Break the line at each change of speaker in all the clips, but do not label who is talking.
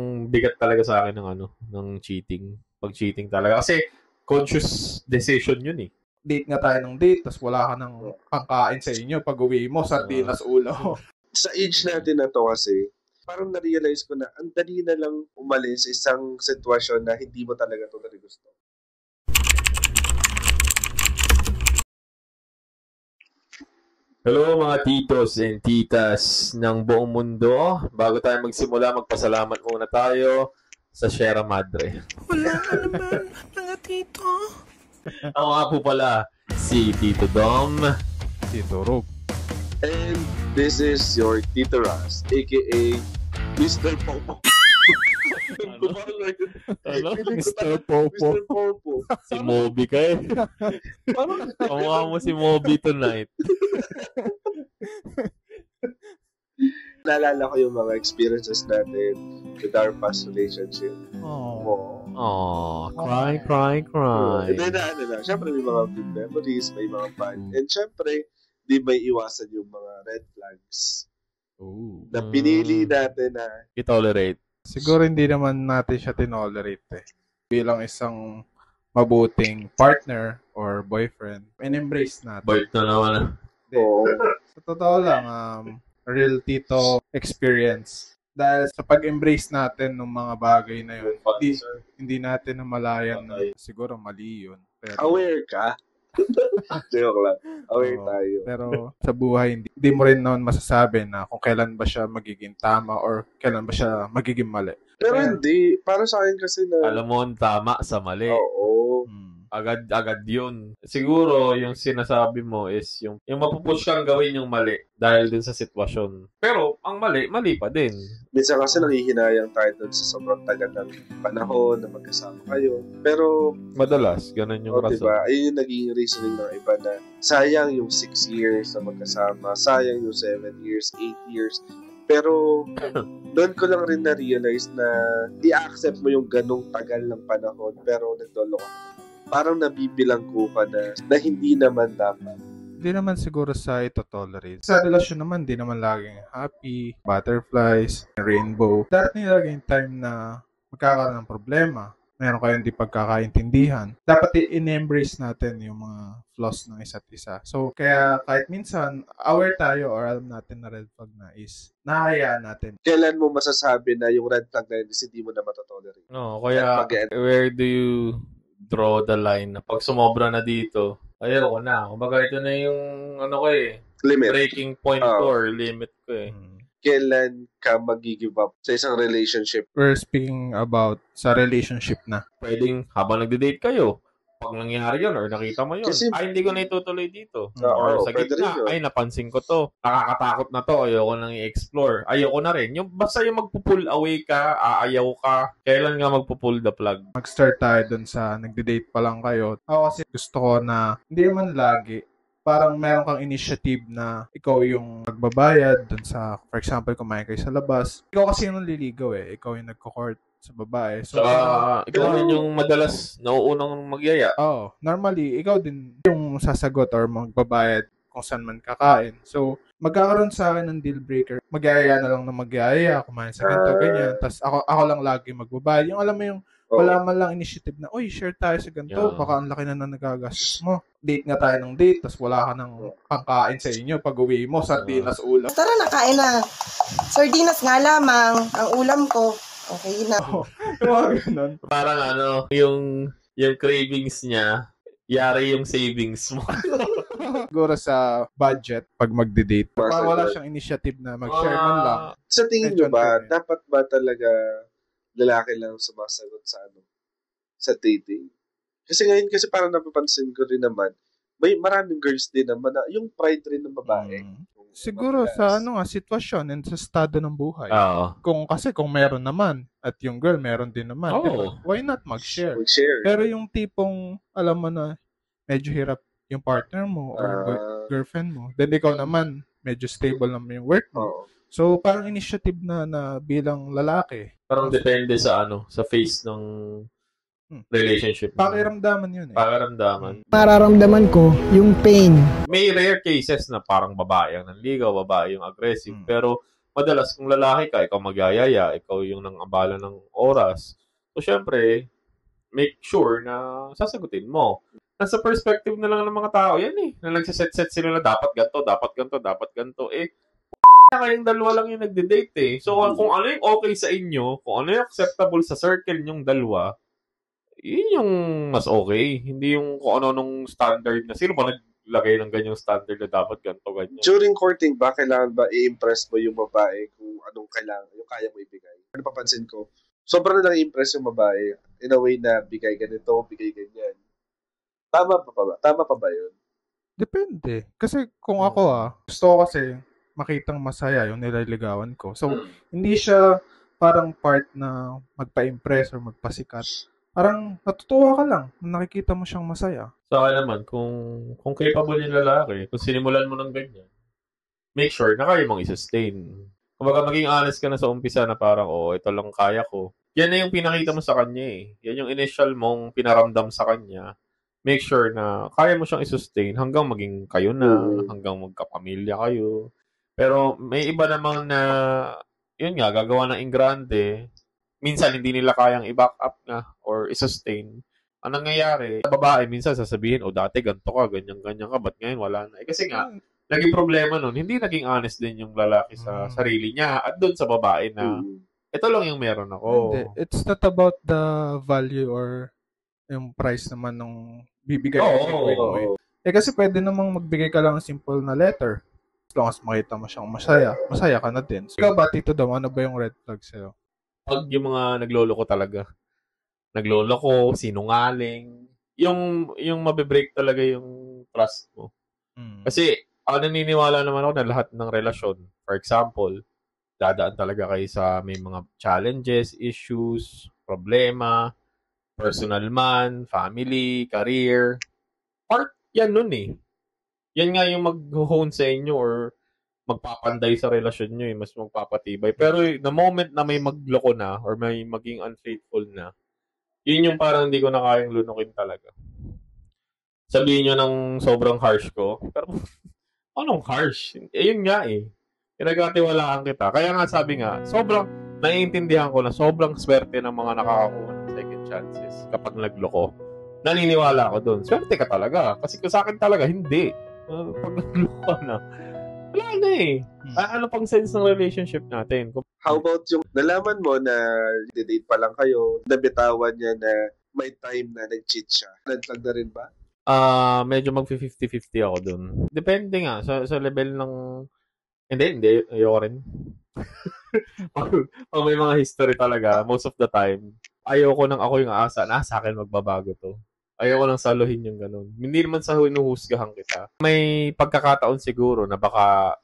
Ang bigat talaga sa akin ng ng cheating. Pag-cheating talaga. Kasi conscious decision yun eh.
Date nga tayo ng date, tapos wala ka ng pangkain sa inyo. Pag uwi mo, sardinas ulo.
Sa age natin na to kasi, parang na-realize ko na ang dali na lang umalis sa isang sitwasyon na hindi mo talaga totally gusto.
Hello mga titos and titas ng buong mundo. Bago tayo magsimula, magpasalamat muna tayo sa Sierra Madre.
Wala ka naman, mga tito.
Ako nga po pala, si Tito Dom.
Tito Rob.
And this is your Tito Ras, aka Mr. Popo.
Mr. Popo.
Mr. Popo.
Si Moby ka eh. Kamukha mo si Moby tonight.
Naalala ko yung mga experiences natin with our past relationship.
Aww, cry.
And then, syempre may mga good memories, may mga fun. And syempre, di may iwasan yung mga red flags na pinili natin na
i-tolerate.
Siguro hindi naman natin siya tinolerate eh. Bilang isang mabuting partner or boyfriend, in-embrace natin.
Bait na naman.
Sa totoo lang, real tito experience. Dahil sa pag-embrace natin ng mga bagay na yun, hindi natin namalayan na siguro mali yun. Pero,
aware ka? Joke lang. Aware tayo.
Pero sa buhay, hindi mo rin naman masasabi na kung kailan ba siya magiging tama or kailan ba siya magiging mali.
Pero hindi. Para sa akin kasi na...
Alam mo, tama sa mali.
Oo.
Agad yun. Siguro, yung sinasabi mo is yung mapupush kang gawin yung mali dahil din sa sitwasyon. Pero, ang mali pa din.
Minsan kasi nangihinayang tayo dun sa sobrang tagal ng panahon na magkasama kayo. Pero,
madalas, ganun yung rason.
Diba? Ayun yung naging reasoning ng iba na sayang yung 6 years na magkasama, sayang yung 7 years, 8 years. Pero, doon ko lang rin na-realize na i-accept mo yung ganong tagal ng panahon pero nagdolo ka. Parang nabibilang ko ka na hindi naman dapat.
Hindi naman siguro sa ito-tolerate. Sa relasyon naman, di naman laging happy, butterflies, rainbow. Darating laging time na magkakaroon ng problema. Meron kayong di pagkakaintindihan. Dapat i-embrace natin yung mga flaws ng isa't isa. So, kaya kahit minsan, aware tayo or alam natin na red flag na is nahayaan natin.
Kailan mo masasabi na yung red flag na yun is hindi mo na matatolerate?
No, kaya where do you draw the line na pag sumobra na dito, ayoko na. Kumbaga ito na yung
limit.
Breaking point ko or limit ko eh.
Kailan ka mag-give up sa isang relationship?
We're speaking about sa relationship na.
Pwedeng habang nagde-date kayo, pag nangyari yun or nakita mo yun,
kasi,
hindi ko na itutuloy dito.
Or
sa gitna, napansin ko to. Nakakatakot na to. Ayoko nang i-explore. Ayoko na rin. Basta yung magpo-pull away ka, aayaw ka, kailan nga magpo-pull the plug?
Mag-start tayo dun sa nagde-date pa lang kayo. Ako kasi gusto ko na, hindi naman lagi, parang meron kang initiative na ikaw yung magbabayad dun sa, for example, kumain kayo sa labas. Ikaw kasi yung naliligaw eh. Ikaw yung nagko-court sa babae. So,
ikaw din yung madalas nauunang magyaya.
Normally, ikaw din yung sasagot or magbabayad kung saan man kakain. So, magkakaroon sa akin ng deal breaker. Magyaya na lang na magyaya, kumain sa ganito, ganyan. Tapos ako lang lagi magbabayad. Yung alam mo yung wala man lang initiative na, uy, share tayo sa ganito, baka ang laki na nagagastos mo. Date nga tayo ng date, tapos wala ka ng pangkain sa inyo. Pag uwi mo, sardinas ulam.
Tara na, kain na. Sardinas nga lamang, ang ulam ko. Okay na.
Parang yung cravings niya, yari yung savings mo.
Siguro sa budget, pag magde-date, parang wala siyang initiative na mag-share man lang.
Sa tingin nyo ba, dapat ba talaga lalaki lang sumasagot sa dating? Kasi ngayon, parang napapansin ko rin naman, may maraming girls din naman na yung pride rin ng babae.
Siguro sa sitwasyon and sa estado ng buhay. Kung meron naman at yung girl meron din naman, diba? Why not mag-share? Pero yung tipong alam mo na medyo hirap yung partner mo or girlfriend mo, then ikaw naman medyo stable naman yung work mo. So parang initiative na bilang lalaki.
Parang depende sa sa phase ng relationship.
Pakiramdaman yun eh.
Pakiramdaman.
Mararamdaman ko yung pain.
May rare cases na parang babae ang nanligaw, babae yung aggressive. Pero madalas kung lalaki ka, ikaw magyayaya, ikaw yung nang-abala ng oras. So, syempre, make sure na sasagutin mo. Nasa perspective na lang ng mga tao, yan na nagsiset-set sila na dapat ganito, dapat ganito, dapat ganito. Kayong dalawa lang yung nagde-date So, kung ano yung okay sa inyo, kung ano yung acceptable sa circle nyong dalawa, yun yung mas okay. Hindi yung kung ano nung standard na. Sino ba naglagay ng ganyang standard na dapat ganito, ganyan?
During courting ba, kailangan ba i-impress mo yung babae kung anong kailangan, yung kaya mo ibigay? Ano papansin ko? Sobrang na i-impress yung babae in a way na bigay ganito, bigay ganyan. Tama pa ba yun?
Depende. Kasi kung ako gusto ko kasi makitang masaya yung nililigawan ko. So, hindi siya parang part na magpa-impress or magpasikat. Parang natutuwa ka lang na nakikita mo siyang masaya.
Sa akin naman, kung capable yung lalaki, kung sinimulan mo ng ganyan, make sure na kaya mong i-sustain. Kumbaga maging honest ka na sa umpisa na parang, ito lang kaya ko. Yan na yung pinakita mo sa kanya Yan yung initial mong pinaramdam sa kanya. Make sure na kaya mo siyang i-sustain hanggang maging kayo na, hanggang magkapamilya kayo. Pero may iba namang na, yun nga, gagawa ng ingrande. Minsan hindi nila kayang i-back up na or i-sustain. Ang nangyayari, sa babae, minsan sasabihin, dati ganito ka, ganyan-ganyan ka, ba't ngayon wala na? Kasi nga, naging problema nun, hindi naging honest din yung lalaki sa sarili niya at doon sa babae na, ito lang yung meron ako.
Hindi. It's not about the value or yung price naman ng bibigay mo. Kasi pwede namang magbigay ka lang ng simple na letter. As long as makita mo siyang masaya ka na din. So, ikaw ba, Tito Dom, ano ba yung red flag sa'yo?
Pag yung mga nagloloko talaga. Nagloloko, sinungaling. Yung mabibreak talaga yung trust mo. Kasi, naniniwala naman ako na lahat ng relasyon, for example, dadaan talaga kayo sa may mga challenges, issues, problema, personal man, family, career. Part yan nun Yan nga yung mag-hone sa inyo or magpapanday sa relasyon nyo mas magpapatibay. Pero the moment na may magloko na or may maging unfaithful na, yun yung parang hindi ko na kayang lunukin talaga. Sabihin nyo ng sobrang harsh ko, pero anong harsh? Yun nga pinagkatiwalaan kita. Kaya nga sabi nga, sobrang naiintindihan ko na sobrang swerte ng mga nakakakuha ng second chances kapag nagloko. Naniniwala ako dun. Swerte ka talaga. Kasi sa akin talaga, hindi. Pag nagloko ka na, wala na ano pang sense ng relationship natin?
How about yung nalaman mo na date pa lang kayo, nabitawan niya na may time na nag-cheat siya? Nag-flag na rin ba?
Medyo mag-50-50 ako dun. Depende nga sa level ng... Hindi. Ayoko rin. Pag may mga history talaga, most of the time, ayoko nang ako yung aasa na sa akin magbabago to. Ayoko nang saluhin yung ganun. Hindi naman sa hinuhusgahan kita. May pagkakataon siguro na baka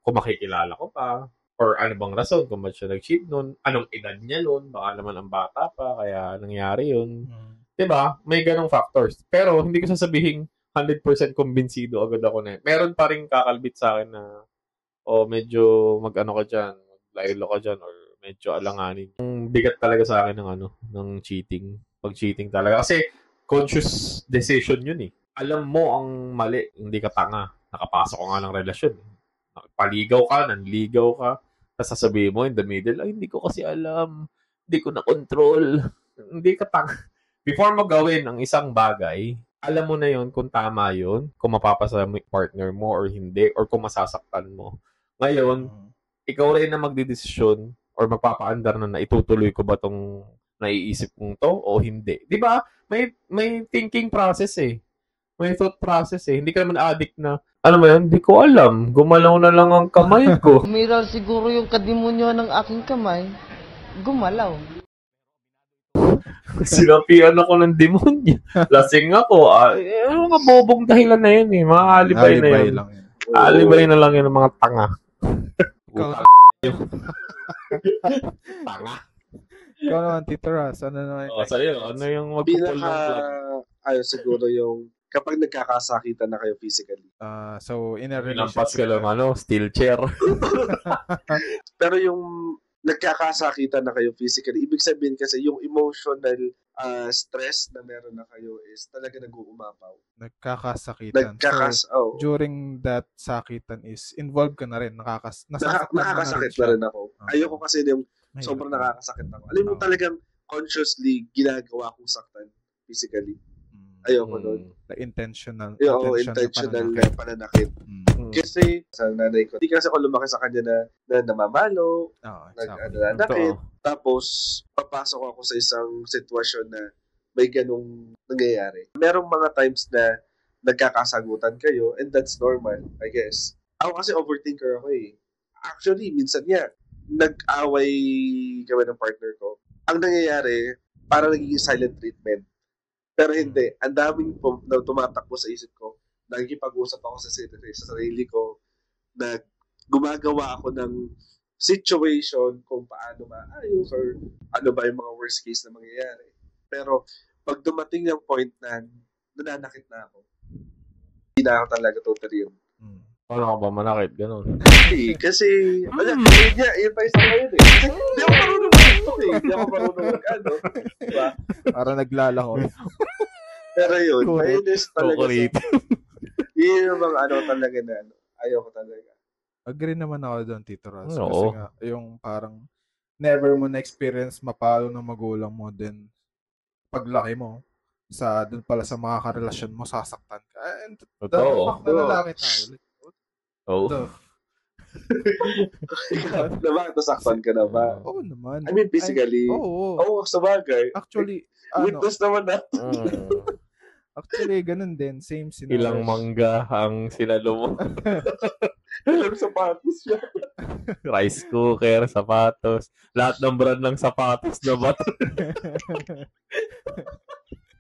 kung makikilala ko pa or ano bang rason kung ba't siya nag-cheat nun, anong edad niya nun, baka naman ang bata pa, kaya nangyari yun. Diba? May ganong factors. Pero hindi ko sasabihin 100% kumbinsido agad ako na. Meron pa rin kakalbit sa akin na medyo mag-ano ka dyan, mag-laylo ka dyan, or medyo alanganin. Ang bigat talaga sa akin ng cheating. Pag-cheating talaga. Kasi conscious decision yun Alam mo ang mali, hindi ka tanga. Nakapasok ka nga ng relasyon. Paligaw ka, nanligaw ka. Tapos sasabihin mo in the middle, ay hindi ko kasi alam. Hindi ko na-control. Hindi ka tanga. Before mo gawin ang isang bagay, alam mo na yun kung tama yun, kung mapapasa mo yung partner mo or hindi, or kung masasaktan mo. Ngayon, ikaw rin na magdidesisyon or magpapaandar na itutuloy ko ba tong naiisip kong to o hindi. Di ba? May thinking process May thought process Hindi ka naman addict na, alam mo yun, hindi ko alam. Gumalaw na lang ang kamay ko.
Umiral siguro yung kadimonyo ng aking kamay. Gumalaw.
Sinapian ako ng demonyo. Lasing ako. Ano nga bobong dahilan na yun Mga alibay na yun. Alibay na lang yun ng mga tanga. Tanga.
Ikaw naman, Tito Ras, ano naman?
Sa'yo, ano yung magpupul ng plug?
Siguro yung kapag nagkakasakitan na kayo physically.
So, in a
Lampas ka lang, steel chair.
Pero yung nagkakasakitan na kayo physically. Ibig sabihin kasi yung emotional stress na meron na kayo is talaga nag-uumapaw.
Nagkakasakitan. During that sakitan is involved ka na rin.
Nakakasakit na rin ako. Ayoko kasi yung sobrang nakakasakit ako. Alam mo talagang consciously ginagawa kong saktan physically. Ayoko nun.
Intentional
na pananakit. Kasi sa nanay ko, hindi kasi ako lumaki sa kanya na namamalo, nananakit. Tapos, papasok ako sa isang sitwasyon na may ganong nangyayari. Merong mga times na nagkakasagutan kayo and that's normal, I guess. Ako kasi overthinker ako eh. Actually, minsan nag-away kami ng partner ko. Ang nangyayari, parang nagiging silent treatment. Pero hindi. Ang daming na tumatakbo sa isip ko. Nakikipag-usap ako sa sarili ko na gumagawa ako ng situation kung paano maayos or ano ba yung mga worst case na mangyayari. Pero pag dumating yung point na nananakit na ako, hindi na ako talaga totally yun.
Paano ka ba manakit? Ganon.
Kasi yun pa isa ngayon eh. Kasi hindi ako marunong mag-talk eh. Hindi ako marunong mag-ano. Diba?
Para naglalako.
Pero yun, mainis talaga yun yung mga talaga na ayoko talaga.
Agree naman ako doon, Tito Ross. Kasi nga, yung parang never mo na-experience mapalo ng magulang mo din paglaki mo dun pala sa mga karelasyon mo, sasaktan ka. And the fact na lalaki tayo.
Diba, nasaktan ka na ba?
Oo naman.
I mean, physically. Oo, sa bagay.
Actually,
witness naman na.
Actually, ganun din. Same scenario.
Ilang mangga ang sinalo mo.
Ilang sapatos siya.
Rice cooker, sapatos. Lahat ng brand ng sapatos na ba?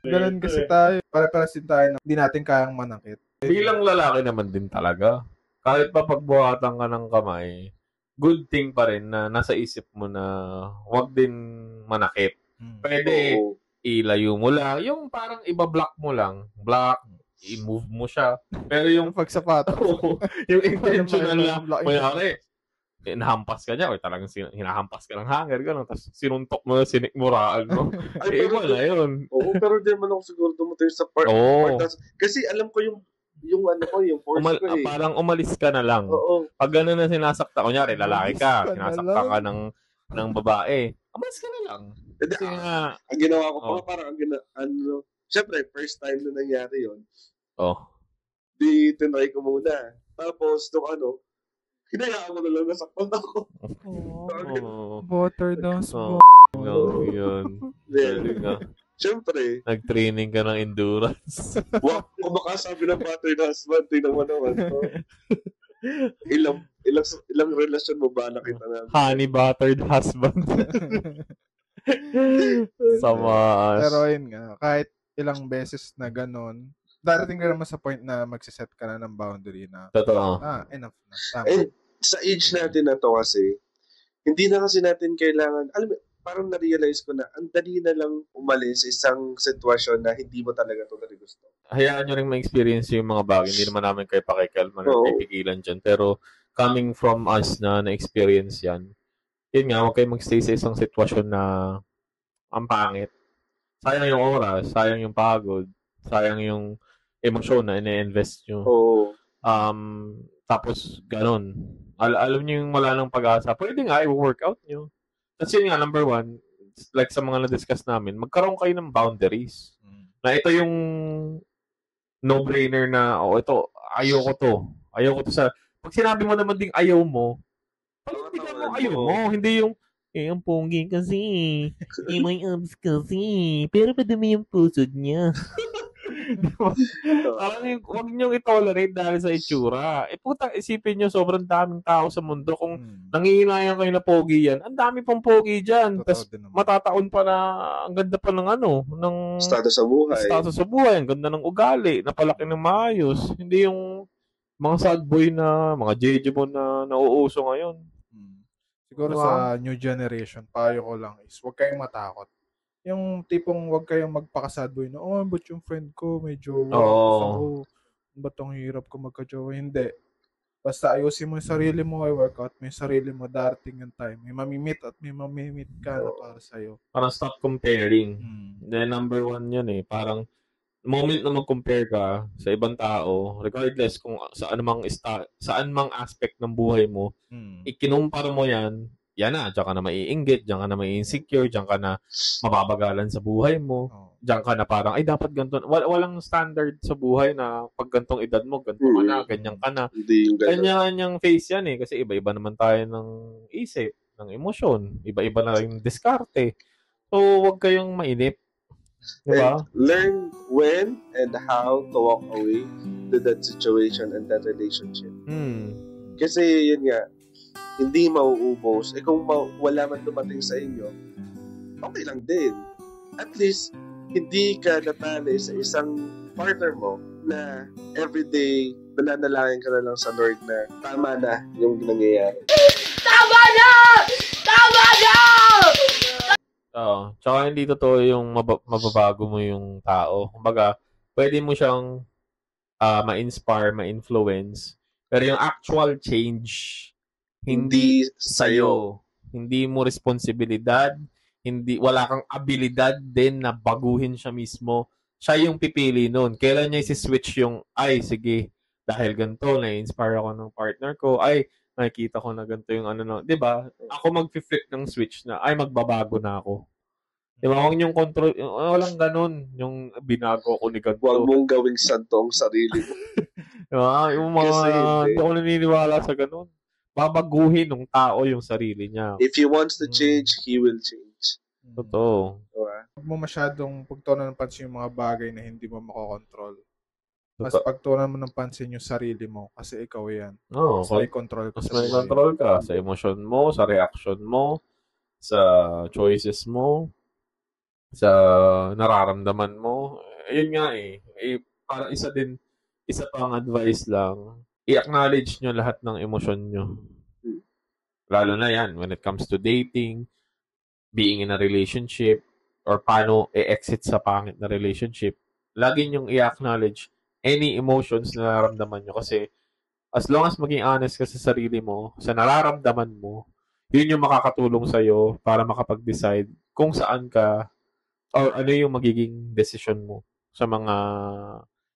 Ganun kasi tayo. Para-paras din tayo na hindi natin kayang manakit.
Bilang lalaki naman din talaga. Kahit pa pagbuhatan ka ng kamay, good thing pa rin na nasa isip mo na wag din manakit. Pwede ilayo mo lang. Yung parang iba-block mo lang. Block, i-move mo siya. Pero yung
pagsapatos,
yung intentional na, mayari, nahampas ka niya, o talagang hinahampas ka ng hanger, gano'n, tapos sinuntok mo, sinikmuraan mo. Ay, iba na yun.
Oo, pero di man ako siguro dumating sa part. Kasi alam ko yung force ko eh.
Parang umalis ka na lang.
Oo.
Pag gano'n na sinasakta, kunyari, lalaki ka, sinasakta ka ng babae, umalis ka na lang. Kasi
ang ginawa ko pa parang syempre, first time na nangyari yun. Di tinry ko muna. Tapos, hinayaan ko na lang nasaktan ako.
Water dance mo.
Yun.
Siyempre.
Nag-training ka ng endurance.
Wow, kung makasabi ng battery na husband, tingnan mo naman. Ilang relasyon mo ba nakita namin?
Honey buttered husband. Samas.
Pero yun nga, kahit ilang beses na ganun, darating ka naman sa point na magsiset ka na ng boundary na.
Totoo.
Enough na. Tama.
And sa age natin na to kasi, hindi na kasi natin kailangan, parang na-realize ko na, ang dali na lang umalis sa isang sitwasyon na hindi mo talaga totally gusto.
Hayaan nyo rin ma-experience yung mga bagay. Hindi naman namin kayo pakikalman o pipigilan dyan. Pero coming from us na na-experience yan, yun nga, huwag kayo magstay sa isang sitwasyon na ang pangit. Sayang yung oras, sayang yung pagod, sayang yung emosyon na ine-invest nyo. Tapos, ganun. Alam nyo yung wala ng pag-asa. Pwede nga, i-workout nyo. Kasi yun nga, number one, like sa mga na-discuss namin, magkaroon kayo ng boundaries. Na ito yung no-brainer na, ito, ayoko to. Ayoko to sa... Pag sinabi mo naman ding ayaw mo, palintigan mo ayaw mo. Hindi yung, ang pogi kasi. May abs kasi. Pero padumi yung pusod niya. Huwag niyong i-tolerate dahil sa itsura. Putang isipin niyo, sobrang daming tao sa mundo. Kung nangihinayang kayo na pogi yan, ang dami pang pogi dyan. Tapos matataon pa na, ang ganda pa ng ng
status sa buhay.
Status sa buhay, ang ganda ng ugali, napalaki ng maayos. Hindi yung mga sad boy na, mga jejebo na nauuso ngayon.
Siguro sa new generation, payo ko lang is, huwag kayong matakot. Yung tipong wag kayong magpaka-sad boy na, but yung friend ko medyo ba't ang hirap ko magka-jowa? Hindi. Basta ayusin mo yung sarili mo, i-workout mo yung sarili mo, darating yung time. May mamimit at may mamimit ka na para sa'yo.
Parang stop comparing.
Hmm.
Then number 1 yun eh. Parang moment na mag-compare ka sa ibang tao, regardless kung saan mang aspect ng buhay mo, ikinumpara mo yan na, diyan ka na maiinggit, diyan ka na mai-insecure, diyan ka na mababagalan sa buhay mo, diyan ka na parang, ay dapat ganito. Walang standard sa buhay na pag gantong edad mo, ganito ka na, ganyan ka na. Kanya-kanyang face yan eh, kasi iba-iba naman tayo ng isip, ng emosyon, iba-iba na rin diskarte. So, huwag kayong mainip. Diba?
And learn when and how to walk away to that situation and that relationship. Kasi yun nga, hindi mauubos. Kung wala man dumating sa inyo, okay lang din. At least, hindi ka natali sa isang partner mo na everyday nananalangin ka na lang sa Lord na tama na yung nangyayari.
Tama na! Tama na!
Oo. Tsaka hindi totoo yung mababago mo yung tao. Kumbaga, pwede mo siyang ma-inspire, ma-influence. Pero yung actual change, hindi sa'yo. Hindi mo responsibilidad. Wala kang abilidad din na baguhin siya mismo. Siya yung pipili nun. Kailan niya isi-switch yung, ay, sige, dahil ganito, na-inspire ako ng partner ko, ay, nakikita ko na ganito yung ano, no. Diba? Ako mag-flip ng switch na, ay, magbabago na ako. Diba? Huwag yung control, walang ganun, yung binago ko ni ganito.
Huwag mong gawing santo ang sarili mo.
Diba? Yung mga, hindi ako naniniwala sa ganun. Babaguhin ng tao yung sarili niya.
If he wants to change, he will change.
Totoo.
Diba?
Huwag mo masyadong pagtuunan ng pansin yung mga bagay na hindi mo makokontrol. Mas pagtuunan mo ng pansin yung sarili mo kasi ikaw yan.
Oo.
May control ka sa
may control ka sa emosyon mo, sa reaction mo, sa choices mo, sa nararamdaman mo. Ayun nga eh. Para isa pang advice lang, i-acknowledge nyo lahat ng emosyon nyo. Lalo na yan, when it comes to dating, being in a relationship, or paano i-exit sa pangit na relationship, lagi nyong i-acknowledge any emotions na nararamdaman nyo. Kasi as long as maging honest ka sa sarili mo, sa nararamdaman mo, yun yung makakatulong sa'yo para makapag-decide kung saan ka, or ano yung magiging decision mo sa mga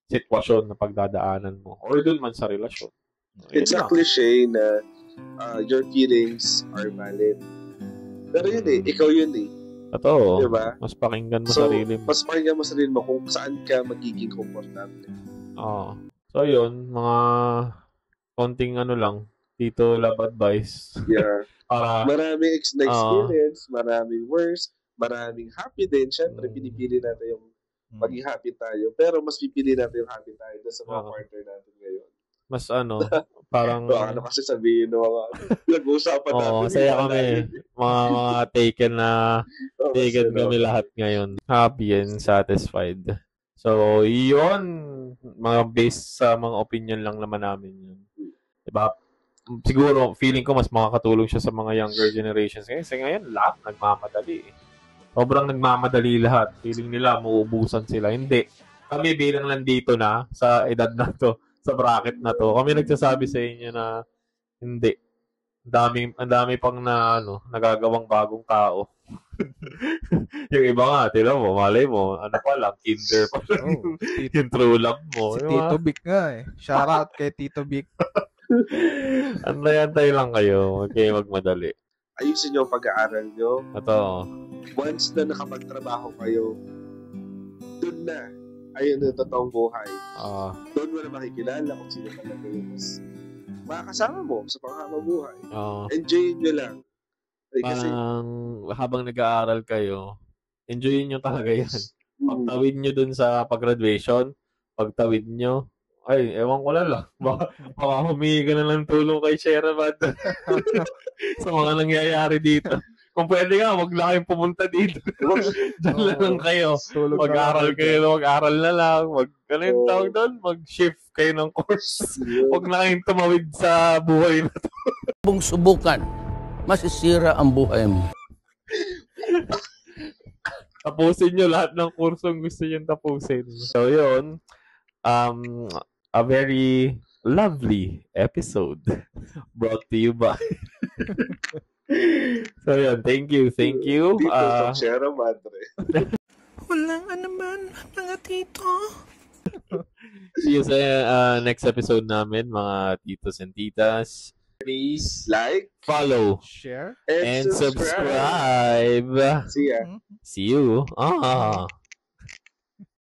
sitwasyon na pagdadaanan mo or dun man sa relasyon.
It's a cliche na your feelings are valid. Pero yun eh, ikaw yun eh.
Totoo.
Diba?
Mas pakinggan mo sarili mo.
Mas pakinggan mo sarili mo kung saan ka magiging komportable.
Oo. So yun, mga konting ano lang, dito love advice.
Yeah.
Para
maraming experience, maraming worse, maraming happy din. Siyempre, pinipili natin yung maging happy tayo. Pero mas pipili natin yung happy tayo sa mga partner natin ngayon.
Mas ano, parang...
ano kasi sabihin ng mga nag-uusapan natin.
Oo, saya kami. Mga taken kami lahat ngayon. Happy and satisfied. So, yun. Mga based sa mga opinion lang naman namin yun. Diba? Siguro, feeling ko mas makakatulong siya sa mga younger generations. Kasi ngayon, lahat nagmamadali. Sobrang nagmamadali lahat. Feeling nila, mauubusan sila. Hindi. Kami bilang nandito na sa edad na to, sa bracket na to, kami nagsasabi sa inyo na hindi. Ang dami pang nagagawang bagong tao. Yung iba nga, tila mo, malay mo, ano pa lang, kinder pa lang yung true love mo.
Si Tito Vic nga eh. Shout out kay Tito Vic.
Antay lang kayo. Huwag kayo magmadali.
Ayusin nyo ang pag-aaral nyo.
Ito.
Once na nakapagtrabaho kayo, doon na. Ayun na totoong buhay. Doon mo na makikilala kung sino talaga yung mas makakasama mo sa panghahabuhay. Enjoyin nyo lang.
Kasi habang nag-aaral kayo, enjoyin nyo talaga yan. Pagtawid nyo dun sa pag-graduation, pagtawid nyo, ay, ewan ko lang. Baka humingi ka na lang tulong kay Sherabat sa mga nangyayari dito. Kung pwede nga, wag na kayong pumunta dito. Diyan lang kayo. Mag-aral kayo, mag-aral na lang. Tawag doon? Mag-shift kayo ng course. Wag na kayong tumawid sa buhay na to.
Kung subukan, masisira ang buhay mo.
Tapusin nyo lahat ng kursong gusto nyo tapusin. So, yun. A very lovely episode brought to you by... So, yun. Thank you.
Tito from Sierra Madre.
Walang anuman, mga tito.
See you sa next episode namin, mga titos and titas. Please
Like,
follow,
Share.
and subscribe.
See ya.
See you.